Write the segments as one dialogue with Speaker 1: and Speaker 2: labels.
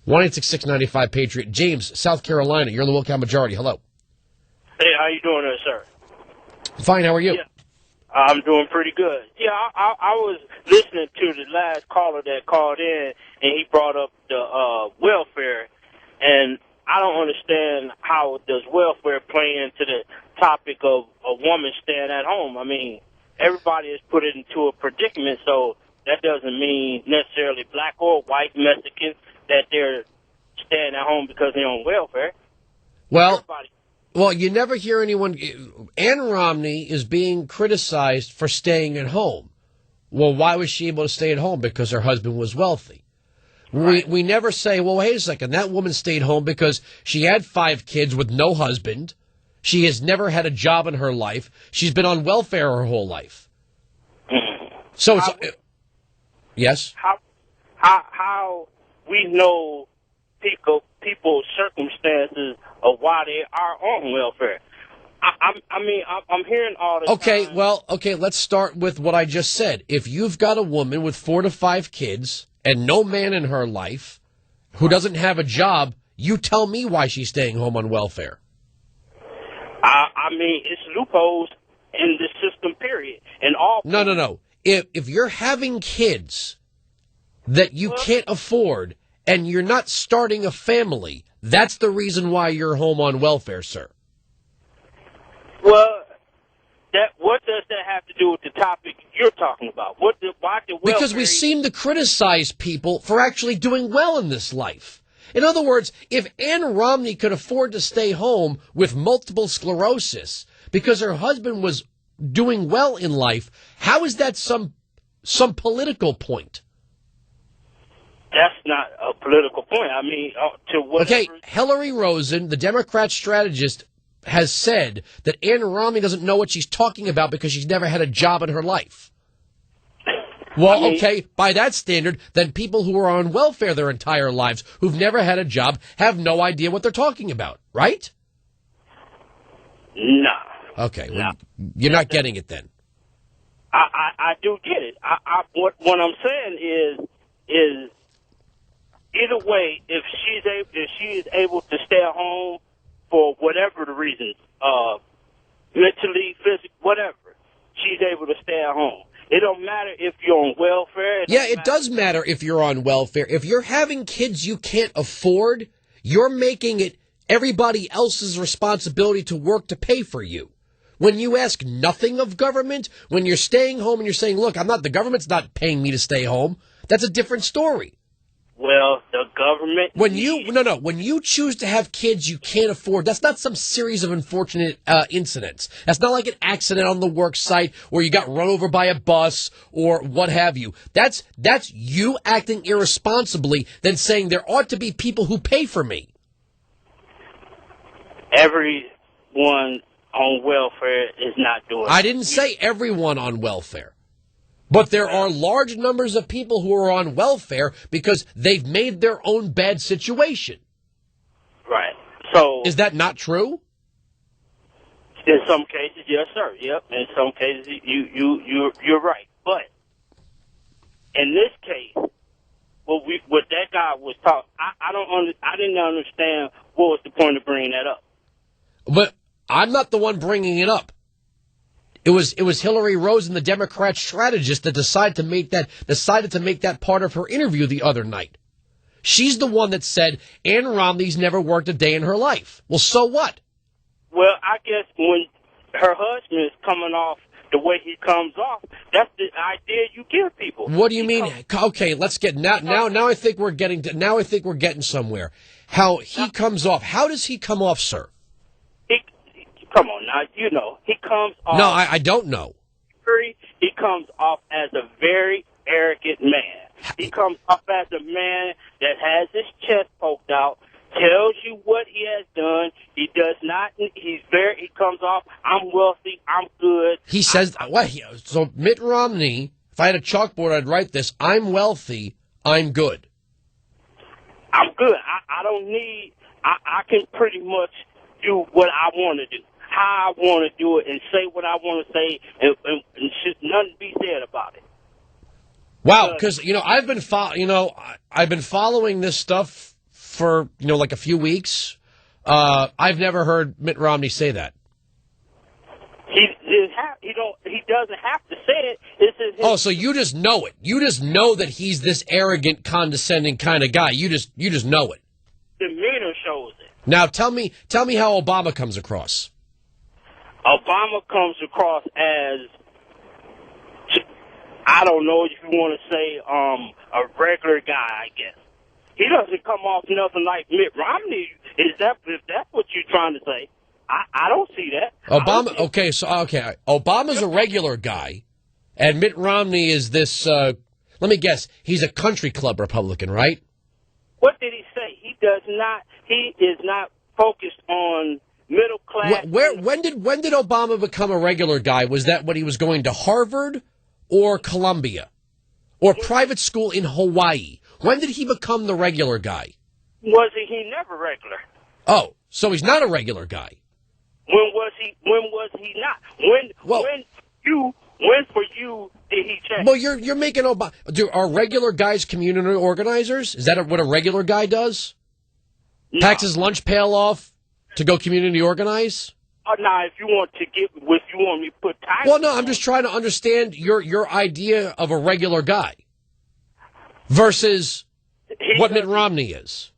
Speaker 1: 1-866-95 Patriot. James, South Carolina. You're in the Wilkow majority. Hello.
Speaker 2: Hey, how you doing there, sir?
Speaker 1: Fine. How are you?
Speaker 2: Yeah, I'm doing pretty good. Yeah, I was listening to the last caller that called in, and he brought up the welfare, and I don't understand how does welfare play into the topic of a woman staying at home. I mean, everybody is put into a predicament, so that doesn't mean necessarily black or white Mexicans that they're staying at home because they're on welfare.
Speaker 1: Well, you never hear anyone. Ann Romney is being criticized for staying at home. Well, why was she able to stay at home? Because her husband was wealthy. Right. We never say, well, wait a second, that woman stayed home because she had 5 kids with no husband. She has never had a job in her life. She's been on welfare her whole life. So it's yes.
Speaker 2: How we know people's circumstances of why they are on welfare? I'm hearing all the time.
Speaker 1: Okay, let's start with what I just said. If you've got a woman with 4 to 5 kids and no man in her life who doesn't have a job, you tell me why she's staying home on welfare.
Speaker 2: I mean, it's loopholes in the system, period. And all
Speaker 1: No. If you're having kids that you can't afford and you're not starting a family, that's the reason why you're home on welfare, sir.
Speaker 2: Well, what does that have to do with the topic you're talking about?
Speaker 1: Because we seem to criticize people for actually doing well in this life. In other words, if Ann Romney could afford to stay home with multiple sclerosis because her husband was doing well in life, how is that some political point?
Speaker 2: That's not a political point. I mean, to whatever.
Speaker 1: Okay, Hillary Rosen, the Democrat strategist, has said that Ann Romney doesn't know what she's talking about because she's never had a job in her life. Well, okay, by that standard, then people who are on welfare their entire lives, who've never had a job, have no idea what they're talking about, right?
Speaker 2: No.
Speaker 1: Okay, well, you're not getting it then.
Speaker 2: I do get it. What I'm saying is either way, if she is able to stay at home for whatever the reasons, mentally, physically, whatever, she's able to stay at home. It don't matter if you're on welfare.
Speaker 1: It does matter if you're on welfare. If you're having kids you can't afford, you're making it everybody else's responsibility to work to pay for you. When you ask nothing of government, when you're staying home and you're saying, look, the government's not paying me to stay home, that's a different story.
Speaker 2: Well, the government...
Speaker 1: When you choose to have kids you can't afford, that's not some series of unfortunate incidents. That's not like an accident on the work site or you got run over by a bus or what have you. That's you acting irresponsibly than saying there ought to be people who pay for me.
Speaker 2: Everyone on welfare is not doing it.
Speaker 1: I didn't say everyone on welfare. But there are large numbers of people who are on welfare because they've made their own bad situation.
Speaker 2: Right. So
Speaker 1: is that not true?
Speaker 2: In some cases, yes, sir. Yep. In some cases, you're right. But in this case, what that guy was talking, I didn't understand what was the point of bringing that up.
Speaker 1: But I'm not the one bringing it up. It was Hillary Rosen, the Democrat strategist, that decided to make that part of her interview the other night. She's the one that said Ann Romney's never worked a day in her life. Well, so what?
Speaker 2: Well, I guess when her husband is coming off the way he comes off, that's the idea you give people.
Speaker 1: What do you mean? Okay, let's get now. I think we're getting somewhere. How he comes off? How does he come off, sir?
Speaker 2: Come on now, he comes off...
Speaker 1: No, I don't know.
Speaker 2: He comes off as a very arrogant man. He comes off as a man that has his chest poked out, tells you what he has done. He does not... He comes off, I'm wealthy, I'm good.
Speaker 1: He says... So Mitt Romney, if I had a chalkboard, I'd write this: I'm wealthy, I'm good.
Speaker 2: I'm good. I don't need... I can pretty much do what I want to do, how I want to do it, and say what I want to say, and should nothing be said about it.
Speaker 1: Wow, because I've been following this stuff for, like a few weeks. I've never heard Mitt Romney say that.
Speaker 2: He doesn't have to say it. This is his
Speaker 1: so you just know it. You just know that he's this arrogant, condescending kind of guy. You just know it.
Speaker 2: demeanor shows it.
Speaker 1: Now tell me how Obama comes across.
Speaker 2: Obama comes across as, I don't know if you want to say, a regular guy, I guess. He doesn't come off nothing like Mitt Romney. If that's what you're trying to say, I don't see that.
Speaker 1: Obama's a regular guy, and Mitt Romney is this, let me guess, he's a country club Republican, right?
Speaker 2: What did he say? He is not focused on middle class.
Speaker 1: When did Obama become a regular guy? Was that when he was going to Harvard or Columbia or private school in Hawaii? When did he become the regular guy?
Speaker 2: Was he never regular?
Speaker 1: Oh, so he's not a regular guy.
Speaker 2: When was he not? When for you did he change?
Speaker 1: Well, you're making Obama. Are regular guys community organizers? Is that what a regular guy does?
Speaker 2: No.
Speaker 1: Packs his lunch pail off to go community organize?
Speaker 2: Now, if you want me to put time.
Speaker 1: Well, no, I'm just trying to understand your idea of a regular guy versus what Mitt Romney is.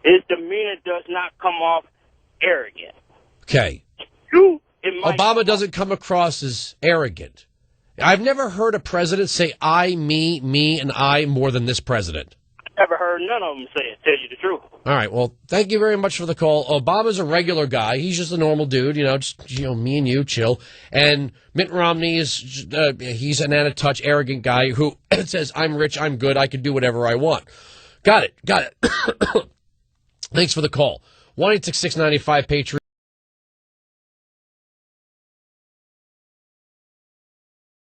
Speaker 2: His demeanor does not come off arrogant.
Speaker 1: Okay. Obama doesn't come across as arrogant. I've never heard a president say I, me, and I more than this president.
Speaker 2: I've never heard none of them say it, tell you the truth.
Speaker 1: All right, well, thank you very much for the call. Obama's a regular guy. He's just a normal dude, me and you, chill. And Mitt Romney is, he's an out-of-touch, arrogant guy who says, I'm rich, I'm good, I can do whatever I want. Got it. Thanks for the call. 1-866-95-PATRIOT.